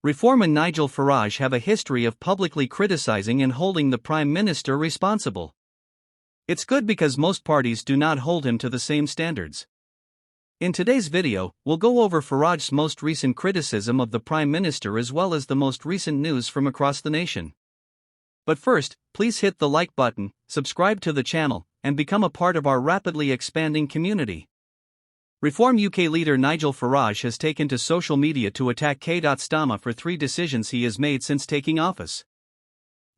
Reformer Nigel Farage have a history of publicly criticizing and holding the Prime Minister responsible. It's good because most parties do not hold him to the same standards. In today's video, we'll go over Farage's most recent criticism of the Prime Minister as well as the most recent news from across the nation. But first, please hit the like button, subscribe to the channel, and become a part of our rapidly expanding community. Reform UK leader Nigel Farage has taken to social media to attack Keir Starmer for 3 decisions he has made since taking office.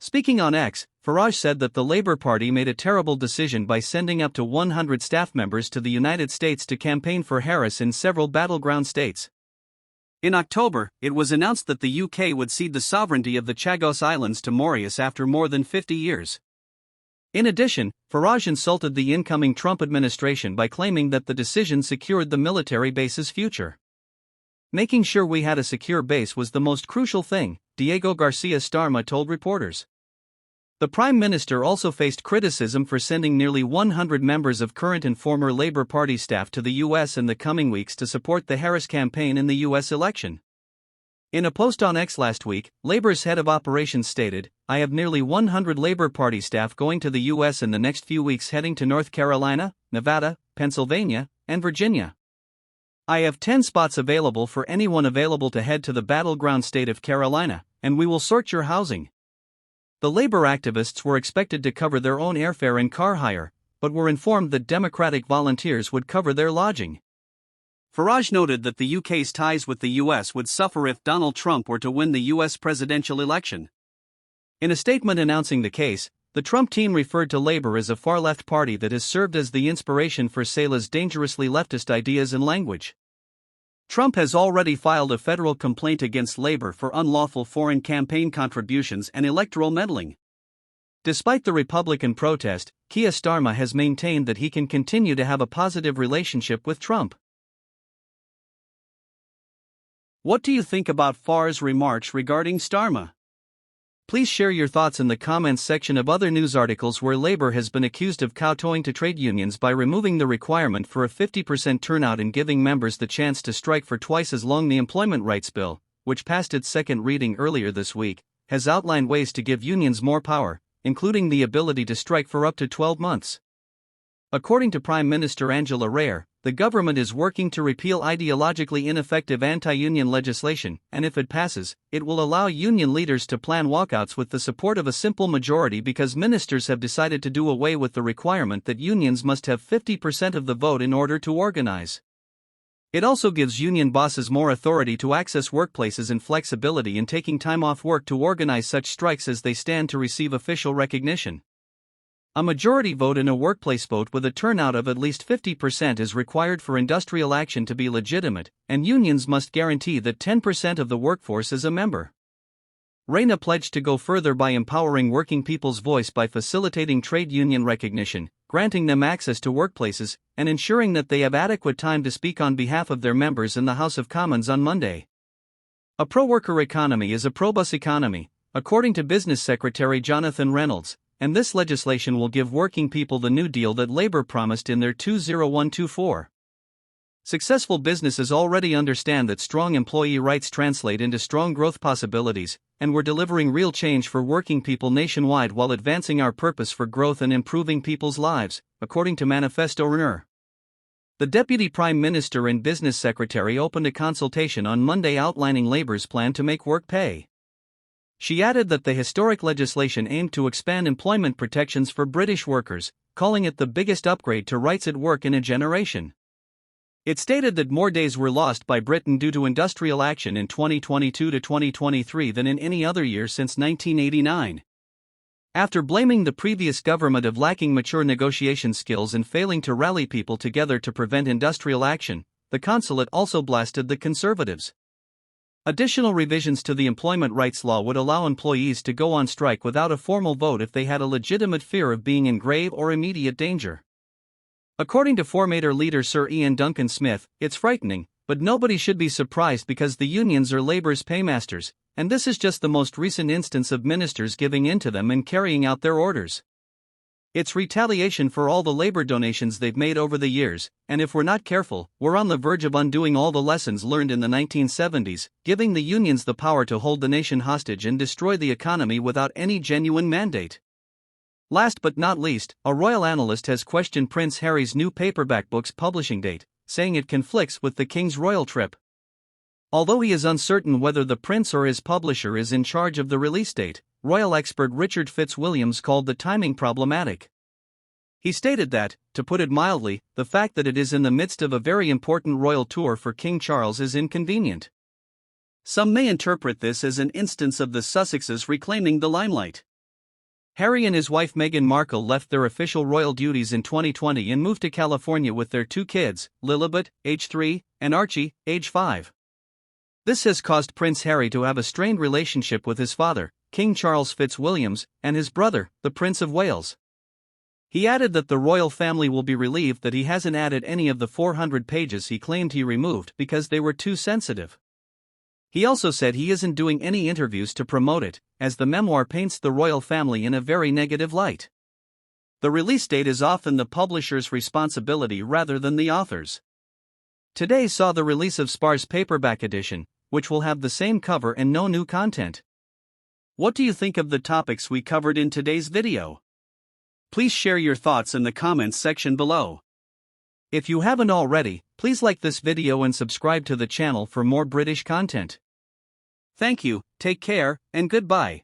Speaking on X, Farage said that the Labour Party made a terrible decision by sending up to 100 staff members to the United States to campaign for Harris in several battleground states. In October, it was announced that the UK would cede the sovereignty of the Chagos Islands to Mauritius after more than 50 years. In addition, Farage insulted the incoming Trump administration by claiming that the decision secured the military base's future. Making sure we had a secure base was the most crucial thing, Diego Garcia Starmer told reporters. The Prime Minister also faced criticism for sending nearly 100 members of current and former Labour Party staff to the US in the coming weeks to support the Harris campaign in the US election. In a post on X last week, Labour's head of operations stated, "I have nearly 100 Labour Party staff going to the US in the next few weeks heading to North Carolina, Nevada, Pennsylvania, and Virginia. I have 10 spots available for anyone available to head to the battleground state of Carolina, and we will sort your housing." The Labour activists were expected to cover their own airfare and car hire, but were informed that Democratic volunteers would cover their lodging. Farage noted that the UK's ties with the US would suffer if Donald Trump were to win the US presidential election. In a statement announcing the case, the Trump team referred to Labour as a far-left party that has served as the inspiration for Saleh's dangerously leftist ideas and language. Trump has already filed a federal complaint against Labour for unlawful foreign campaign contributions and electoral meddling. Despite the Republican protest, Keir Starmer has maintained that he can continue to have a positive relationship with Trump. What do you think about Farage's remarks regarding Starmer? Please share your thoughts in the comments section of other news articles where Labour has been accused of kowtowing to trade unions by removing the requirement for a 50% turnout and giving members the chance to strike for twice as long. The Employment Rights Bill, which passed its second reading earlier this week, has outlined ways to give unions more power, including the ability to strike for up to 12 months. According to Prime Minister Angela Rayner, the government is working to repeal ideologically ineffective anti-union legislation, and if it passes, it will allow union leaders to plan walkouts with the support of a simple majority because ministers have decided to do away with the requirement that unions must have 50% of the vote in order to organize. It also gives union bosses more authority to access workplaces and flexibility in taking time off work to organize such strikes as they stand to receive official recognition. A majority vote in a workplace vote with a turnout of at least 50% is required for industrial action to be legitimate, and unions must guarantee that 10% of the workforce is a member. Rayner pledged to go further by empowering working people's voice by facilitating trade union recognition, granting them access to workplaces, and ensuring that they have adequate time to speak on behalf of their members in the House of Commons on Monday. A pro-worker economy is a pro-bus economy, according to Business Secretary Jonathan Reynolds, and this legislation will give working people the New Deal that Labour promised in their 20124. Successful businesses already understand that strong employee rights translate into strong growth possibilities, and we're delivering real change for working people nationwide while advancing our purpose for growth and improving people's lives, according to Manifesto Rayner. The Deputy Prime Minister and Business Secretary opened a consultation on Monday outlining Labour's plan to make work pay. She added that the historic legislation aimed to expand employment protections for British workers, calling it the biggest upgrade to rights at work in a generation. It stated that more days were lost by Britain due to industrial action in 2022 to 2023 than in any other year since 1989. After blaming the previous government of lacking mature negotiation skills and failing to rally people together to prevent industrial action, the consulate also blasted the Conservatives. Additional revisions to the employment rights law would allow employees to go on strike without a formal vote if they had a legitimate fear of being in grave or immediate danger. According to Formator leader Sir Ian Duncan Smith, it's frightening, but nobody should be surprised because the unions are Labour's paymasters, and this is just the most recent instance of ministers giving in to them and carrying out their orders. It's retaliation for all the labor donations they've made over the years, and if we're not careful, we're on the verge of undoing all the lessons learned in the 1970s, giving the unions the power to hold the nation hostage and destroy the economy without any genuine mandate. Last but not least, a royal analyst has questioned Prince Harry's new paperback book's publishing date, saying it conflicts with the King's royal trip. Although he is uncertain whether the prince or his publisher is in charge of the release date, royal expert Richard Fitzwilliams called the timing problematic. He stated that, to put it mildly, the fact that it is in the midst of a very important royal tour for King Charles is inconvenient. Some may interpret this as an instance of the Sussexes reclaiming the limelight. Harry and his wife Meghan Markle left their official royal duties in 2020 and moved to California with their two kids, Lilibet, age 3, and Archie, age 5. This has caused Prince Harry to have a strained relationship with his father, King Charles Fitzwilliams, and his brother, the Prince of Wales. He added that the royal family will be relieved that he hasn't added any of the 400 pages he claimed he removed because they were too sensitive. He also said he isn't doing any interviews to promote it, as the memoir paints the royal family in a very negative light. The release date is often the publisher's responsibility rather than the author's. Today saw the release of Spar's paperback edition, which will have the same cover and no new content. What do you think of the topics we covered in today's video? Please share your thoughts in the comments section below. If you haven't already, please like this video and subscribe to the channel for more British content. Thank you, take care, and goodbye.